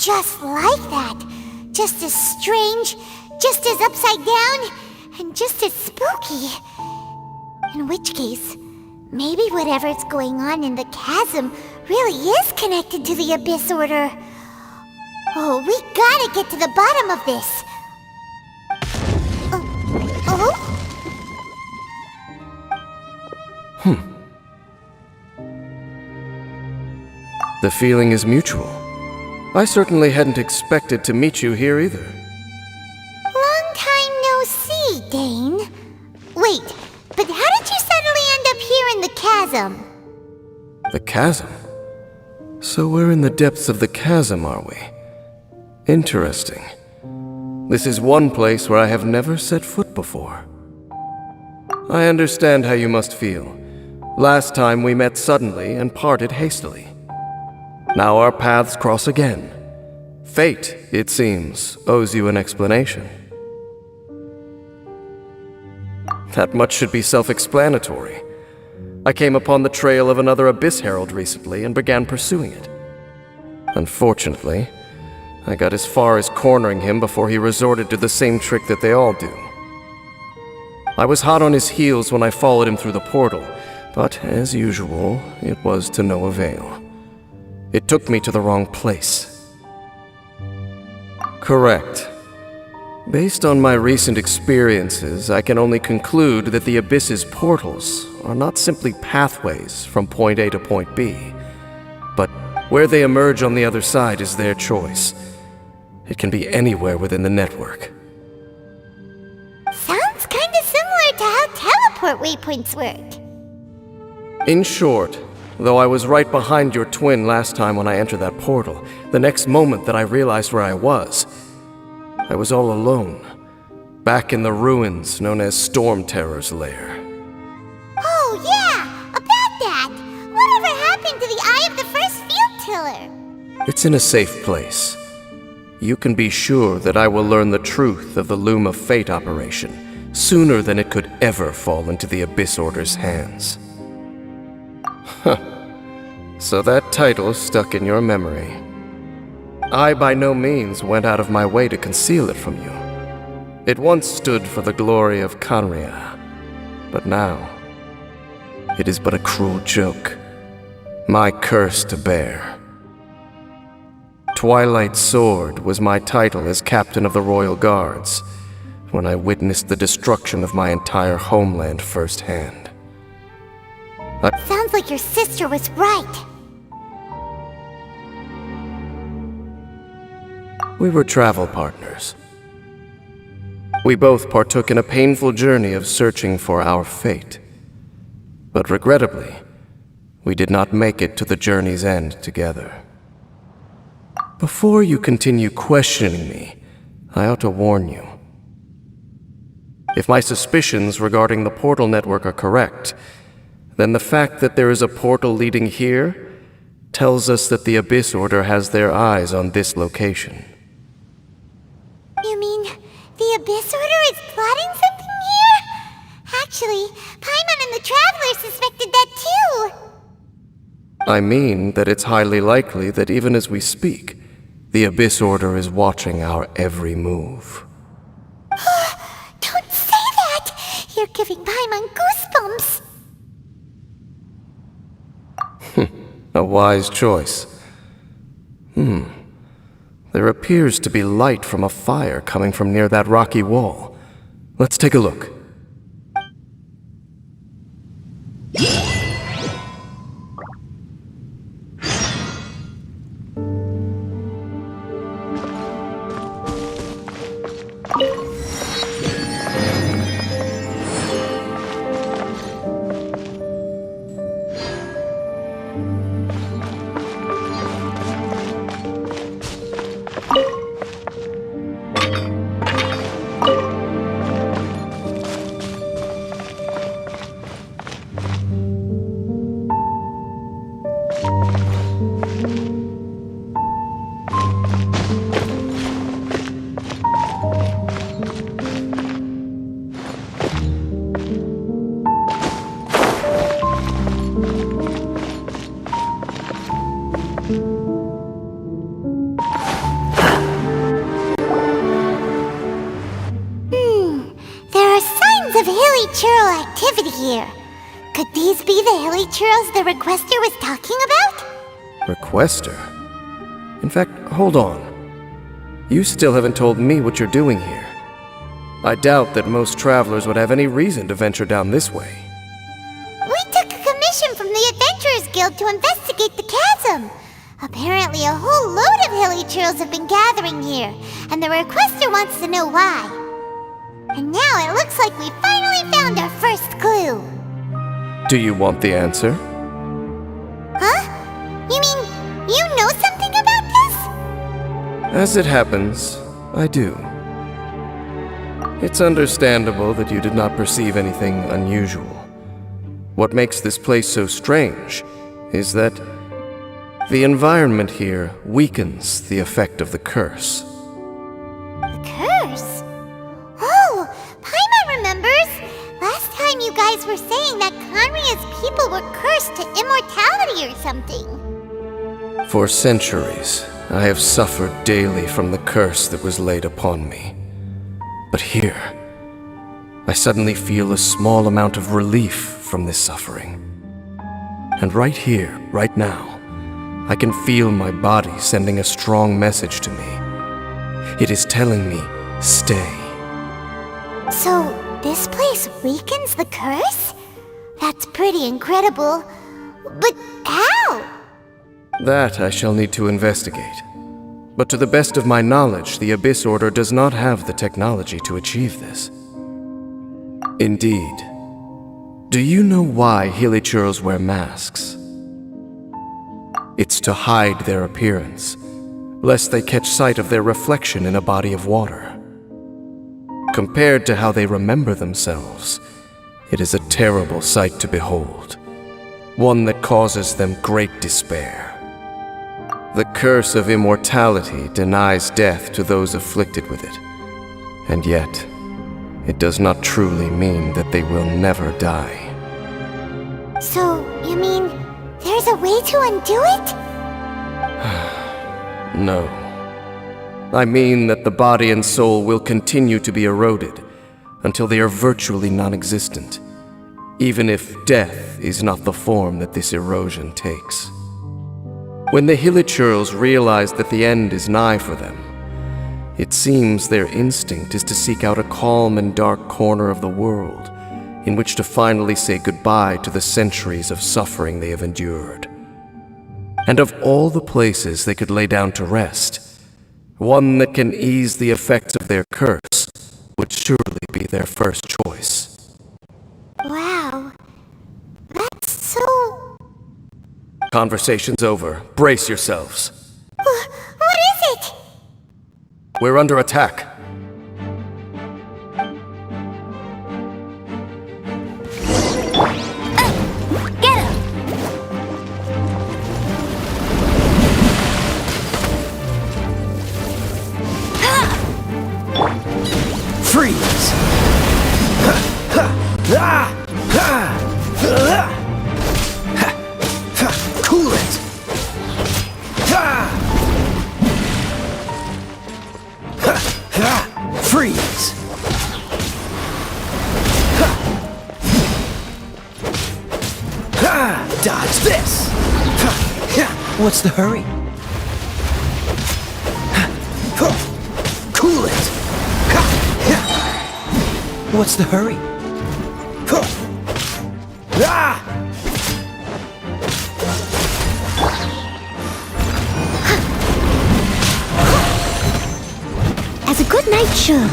Just like that. Just as strange, just as upside down, and just as spooky. In which case, maybe whatever's going on in the chasm really is connected to the Abyss Order. Oh, we gotta get to the bottom of this. The feeling is mutual. I certainly hadn't expected to meet you here either. Long time no see, Dane. Wait, but how did you suddenly end up here in the chasm? The chasm? So we're in the depths of the chasm, are we? Interesting. This is one place where I have never set foot before. I understand how you must feel. Last time we met suddenly and parted hastily. Now our paths cross again. Fate, it seems, owes you an explanation. That much should be self-explanatory. I came upon the trail of another Abyss Herald recently and began pursuing it. Unfortunately, I got as far as cornering him before he resorted to the same trick that they all do. I was hot on his heels when I followed him through the portal, but as usual, it was to no avail. It took me to the wrong place. Correct. Based on my recent experiences, I can only conclude that the Abyss's portals are not simply pathways from point A to point B, but where they emerge on the other side is their choice. It can be anywhere within the network. Sounds kinda similar to how teleport waypoints work. In short, though I was right behind your twin last time when I entered that portal, the next moment that I realized where I was all alone, back in the ruins known as Storm Terror's lair. Oh yeah, about that! Whatever happened to the Eye of the First Field Tiller? It's in a safe place. You can be sure that I will learn the truth of the Loom of Fate operation sooner than it could ever fall into the Abyss Order's hands. Huh. So that title stuck in your memory. I by no means went out of my way to conceal it from you. It once stood for the glory of Kanria, but now it is but a cruel joke, my curse to bear. Twilight Sword was my title as captain of the Royal Guards when I witnessed the destruction of my entire homeland firsthand. Sounds like your sister was right. We were travel partners. We both partook in a painful journey of searching for our fate. But regrettably, we did not make it to the journey's end together. Before you continue questioning me, I ought to warn you. If my suspicions regarding the portal network are correct, then the fact that there is a portal leading here tells us that the Abyss Order has their eyes on this location. You mean the Abyss Order is plotting something here? Actually, Paimon and the Traveler suspected that too. I mean that it's highly likely that even as we speak, the Abyss Order is watching our every move. Don't say that! You're giving Paimon goosebumps. A wise choice. There appears to be light from a fire coming from near that rocky wall. Let's take a look. hilly churl activity here. Could these be the hilly churls the requester was talking about? Requester? In fact, hold on. You still haven't told me what you're doing here. I doubt that most travelers would have any reason to venture down this way. We took a commission from the Adventurers Guild to investigate the chasm. Apparently a whole load of hilly churls have been gathering here, and the requester wants to know why. And now it looks like we finally found our first clue. Do you want the answer? Huh? You mean you know something about this? As it happens, I do. It's understandable that you did not perceive anything unusual. What makes this place so strange is that the environment here weakens the effect of the curse. The curse? Oh, Paimon remembers! Last time you guys were saying that Conria's people were cursed to immortality or something. For centuries, I have suffered daily from the curse that was laid upon me. But here, I suddenly feel a small amount of relief from this suffering. And right here, right now, I can feel my body sending a strong message to me. It is telling me, stay. So, this place weakens the curse? That's pretty incredible. But how? That I shall need to investigate. But to the best of my knowledge, the Abyss Order does not have the technology to achieve this. Indeed. Do you know why Hilichurls wear masks? It's to hide their appearance, lest they catch sight of their reflection in a body of water. Compared to how they remember themselves, it is a terrible sight to behold, one that causes them great despair. The curse of immortality denies death to those afflicted with it, and yet, it does not truly mean that they will never die. So, you mean there's a way to undo it? No. I mean that the body and soul will continue to be eroded until they are virtually non-existent, even if death is not the form that this erosion takes. When the Hilichurls realize that the end is nigh for them, it seems their instinct is to seek out a calm and dark corner of the world in which to finally say goodbye to the centuries of suffering they have endured. And of all the places they could lay down to rest, one that can ease the effects of their curse would surely be their first choice. Wow. That's so... Conversation's over. Brace yourselves. What is it? We're under attack. Get him! Freeze! Cool it! Freeze! Dodge this! What's the hurry? Cool it! What's the hurry? As a good night should.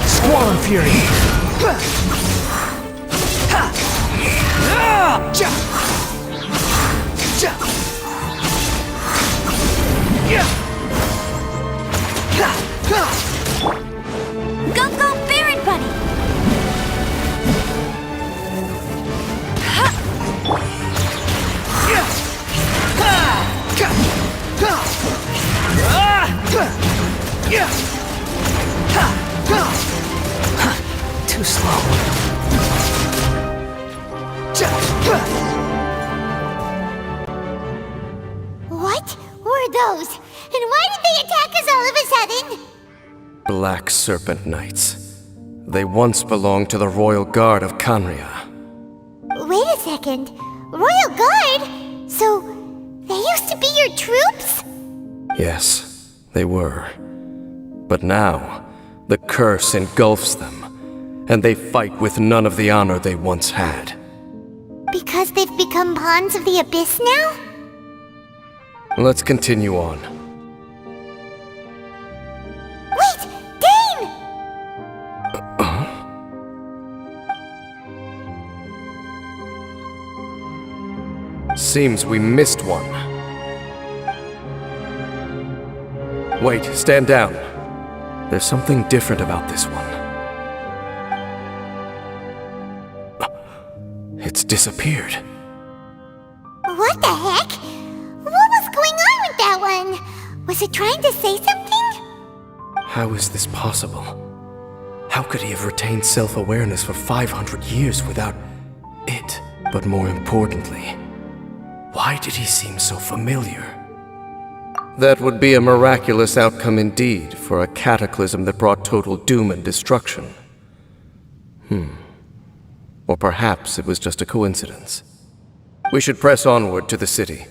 Squall and Fury! Go, go, Baron Bunny! Too slow. What were those? And why did they attack us all of a sudden? Black Serpent Knights. They once belonged to the Royal Guard of Canria. Wait a second. Royal Guard? So, they used to be your troops? Yes, they were. But now, the curse engulfs them, and they fight with none of the honor they once had. Because they've become pawns of the Abyss now? Let's continue on. Wait! Dane! Seems we missed one. Wait, stand down. There's something different about this one. It's disappeared. What the heck? What was going on with that one? Was it trying to say something? How is this possible? How could he have retained self-awareness for 500 years without it? But more importantly, why did he seem so familiar? That would be a miraculous outcome indeed for a cataclysm that brought total doom and destruction. Or perhaps it was just a coincidence. We should press onward to the city.